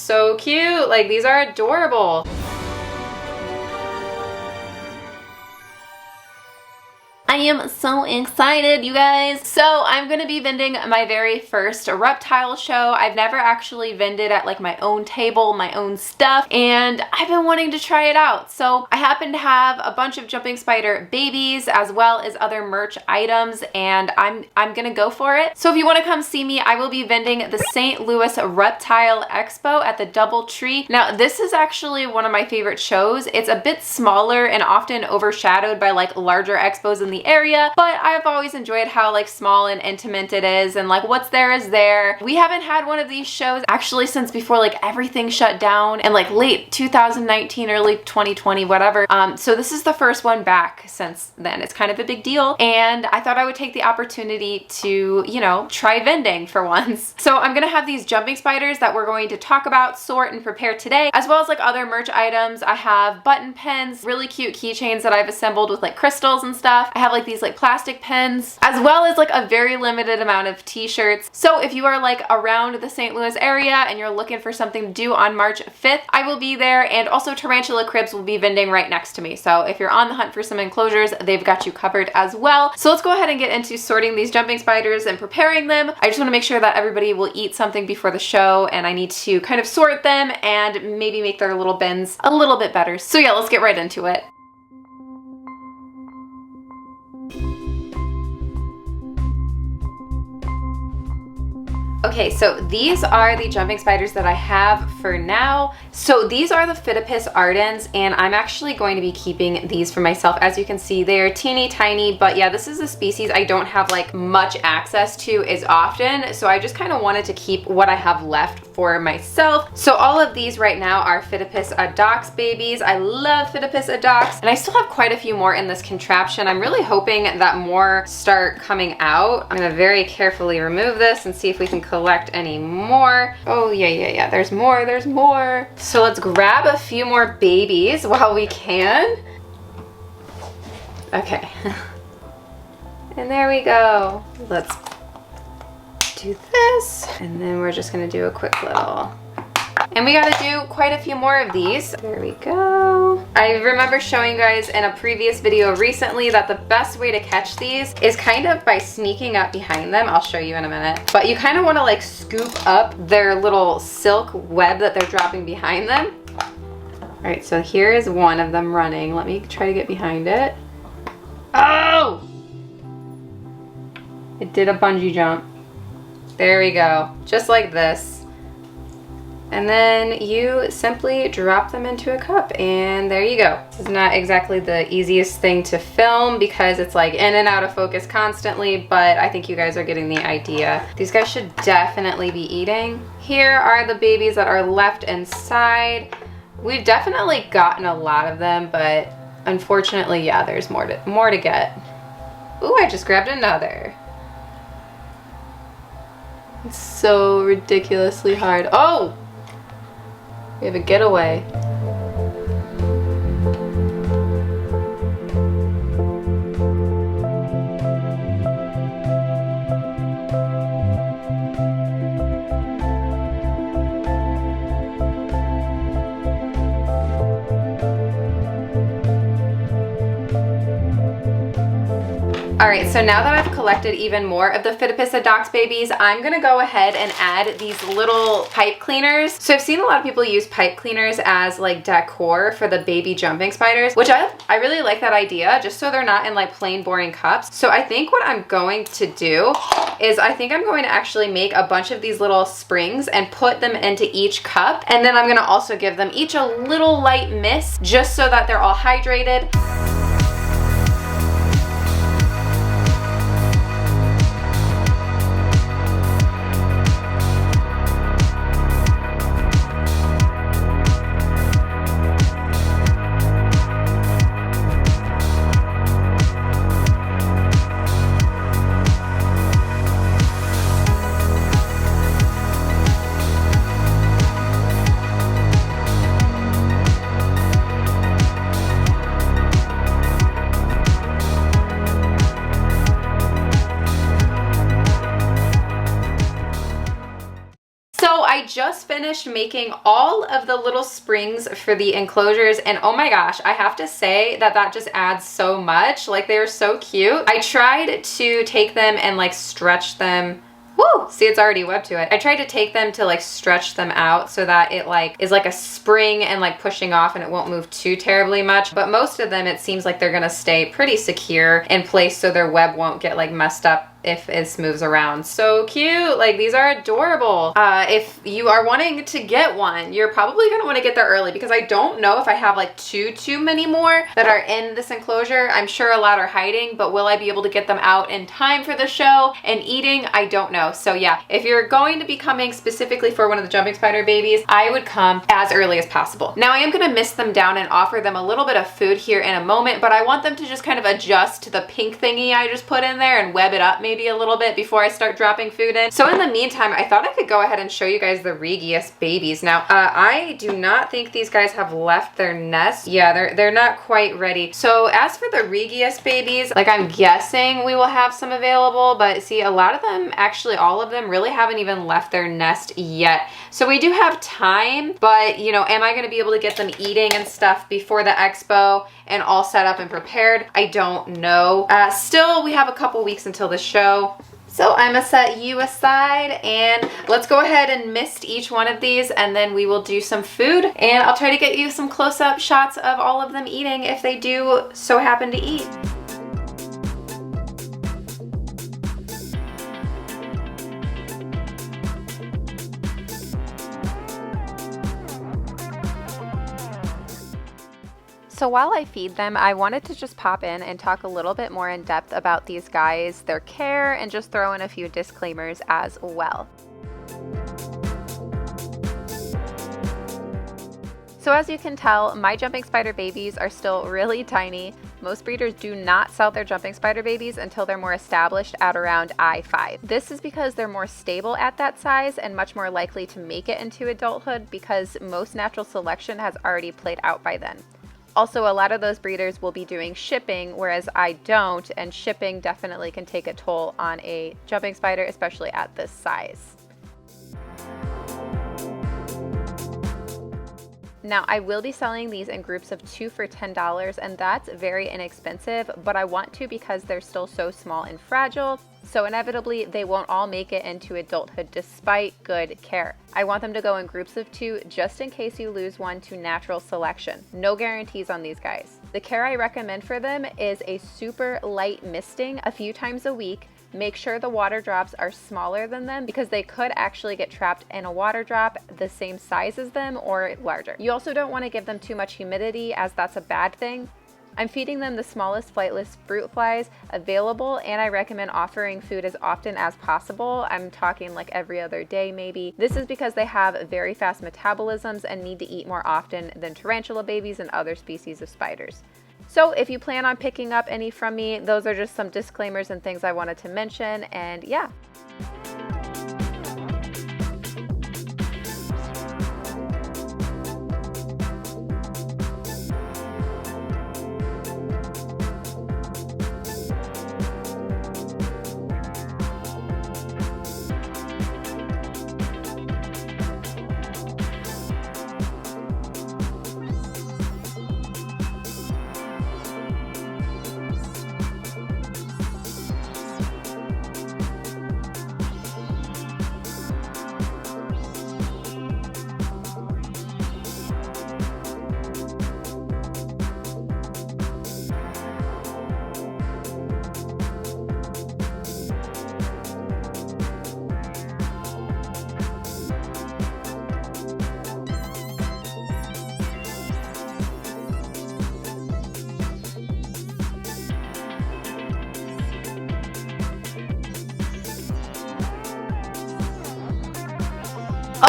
so cute. Like, these are adorable. I am so excited, you guys. So I'm gonna be vending my very first reptile show. I've never actually vended at like my own table, my own stuff, and I've been wanting to try it out. So I happen to have a bunch of jumping spider babies as well as other merch items, and I'm gonna go for it. So if you wanna come see me, I will be vending the St. Louis Reptile Expo at the DoubleTree. Now, this is actually one of my favorite shows. It's a bit smaller and often overshadowed by like larger expos in the area, but I've always enjoyed how like small and intimate it is, and like what's there is there. We haven't had one of these shows actually since before like everything shut down in like late 2019, early 2020, whatever. So this is the first one back since then. It's kind of a big deal, and I thought I would take the opportunity to, you know, try vending for once. So I'm gonna have these jumping spiders that we're going to talk about, sort, and prepare today, as well as like other merch items. I have button pins, really cute keychains that I've assembled with like crystals and stuff. I have like these like plastic pens, as well as like a very limited amount of t-shirts. So if you are like around the St. Louis area and you're looking for something to do on March 5th, I will be there, and also Tarantula Cribs will be vending right next to me. So if you're on the hunt for some enclosures, they've got you covered as well. So let's go ahead and get into sorting these jumping spiders and preparing them. I just want to make sure that everybody will eat something before the show, and I need to kind of sort them and maybe make their little bins a little bit better. So yeah, let's get right into it. Okay, so these are the jumping spiders that I have for now. So these are the Phiddipus ardens, and I'm actually going to be keeping these for myself. As you can see, they're teeny tiny, but yeah, this is a species I don't have like much access to as often. So I just kind of wanted to keep what I have left for myself. So all of these right now are Phiddipus audax babies. I love Phiddipus audax, and I still have quite a few more in this contraption. I'm really hoping that more start coming out. I'm gonna very carefully remove this and see if we can collect any more. Oh yeah, there's more. So let's grab a few more babies while we can. Okay. And there we go. Let's do this, and then we're just gonna do a quick little, and we gotta do quite a few more of these. There we go. I remember showing you guys in a previous video recently that the best way to catch these is kind of by sneaking up behind them. I'll show you in a minute, but you kind of want to like scoop up their little silk web that they're dropping behind them. All right, so here is one of them running. Let me try to get behind it. Oh! It did a bungee jump. There we go, just like this. And then you simply drop them into a cup, and there you go. It's not exactly the easiest thing to film because it's like in and out of focus constantly, but I think you guys are getting the idea. These guys should definitely be eating. Here are the babies that are left inside. We've definitely gotten a lot of them, but unfortunately, yeah, there's more to get. Ooh, I just grabbed another. It's so ridiculously hard. Oh! We have a getaway. All right, so now that I've collected even more of the Phiddipus audax babies, I'm gonna go ahead and add these little pipe cleaners. So I've seen a lot of people use pipe cleaners as like decor for the baby jumping spiders, which I really like that idea, just so they're not in like plain boring cups. So I think what I'm going to do is I think I'm going to actually make a bunch of these little springs and put them into each cup. And then I'm gonna also give them each a little light mist just so that they're all hydrated. just finished making all of the little springs for the enclosures, and oh my gosh, I have to say that that just adds so much. Like, they're so cute. I tried to take them and like stretch them. Woo! See, it's already webbed to it. I tried to take them to like stretch them out so that it like is like a spring and like pushing off and it won't move too terribly much. But most of them, it seems like they're gonna stay pretty secure in place so their web won't get like messed up if it moves around. So cute. Like, these are adorable. If you are wanting to get one, you're probably gonna want to get there early, because I don't know if I have like too many more that are in this enclosure. I'm sure a lot are hiding, but will I be able to get them out in time for the show and eating? I don't know. So yeah, if you're going to be coming specifically for one of the jumping spider babies, I would come as early as possible. Now, I am gonna mist them down and offer them a little bit of food here in a moment, but I want them to just kind of adjust to the pink thingy I just put in there and web it up maybe a little bit before I start dropping food in. So in the meantime, I thought I could go ahead and show you guys the Regius babies. Now, I do not think these guys have left their nest. Yeah, they're not quite ready. So as for the Regius babies, like, I'm guessing we will have some available, but see, a lot of them, actually all of them, really haven't even left their nest yet. So we do have time, but you know, am I gonna be able to get them eating and stuff before the expo and all set up and prepared? I don't know. Still, we have a couple weeks until the show. So I'm gonna set you aside and let's go ahead and mist each one of these, and then we will do some food, and I'll try to get you some close-up shots of all of them eating if they do so happen to eat. So while I feed them, I wanted to just pop in and talk a little bit more in depth about these guys, their care, and just throw in a few disclaimers as well. So as you can tell, my jumping spider babies are still really tiny. Most breeders do not sell their jumping spider babies until they're more established at around I5. This is because they're more stable at that size and much more likely to make it into adulthood, because most natural selection has already played out by then. Also, a lot of those breeders will be doing shipping, whereas I don't, and shipping definitely can take a toll on a jumping spider, especially at this size. Now, I will be selling these in groups of 2 for $10, and that's very inexpensive, but I want to because they're still so small and fragile, so inevitably they won't all make it into adulthood despite good care. I want them to go in groups of 2 just in case you lose one to natural selection. No guarantees on these guys. The care I recommend for them is a super light misting a few times a week. Make sure the water drops are smaller than them, because they could actually get trapped in a water drop the same size as them or larger. You also don't want to give them too much humidity, as that's a bad thing. I'm feeding them the smallest flightless fruit flies available, and I recommend offering food as often as possible. I'm talking like every other day maybe. This is because they have very fast metabolisms and need to eat more often than tarantula babies and other species of spiders. So if you plan on picking up any from me, those are just some disclaimers and things I wanted to mention, and yeah.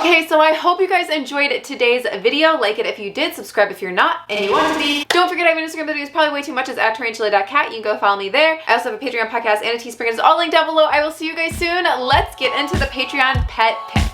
Okay, so I hope you guys enjoyed today's video. Like it if you did, subscribe if you're not, and you want to be. Don't forget I have an Instagram that is probably way too much. It's at Tarantula.Kat. You can go follow me there. I also have a Patreon podcast and a Teespring. It's all linked down below. I will see you guys soon. Let's get into the Patreon pet pick.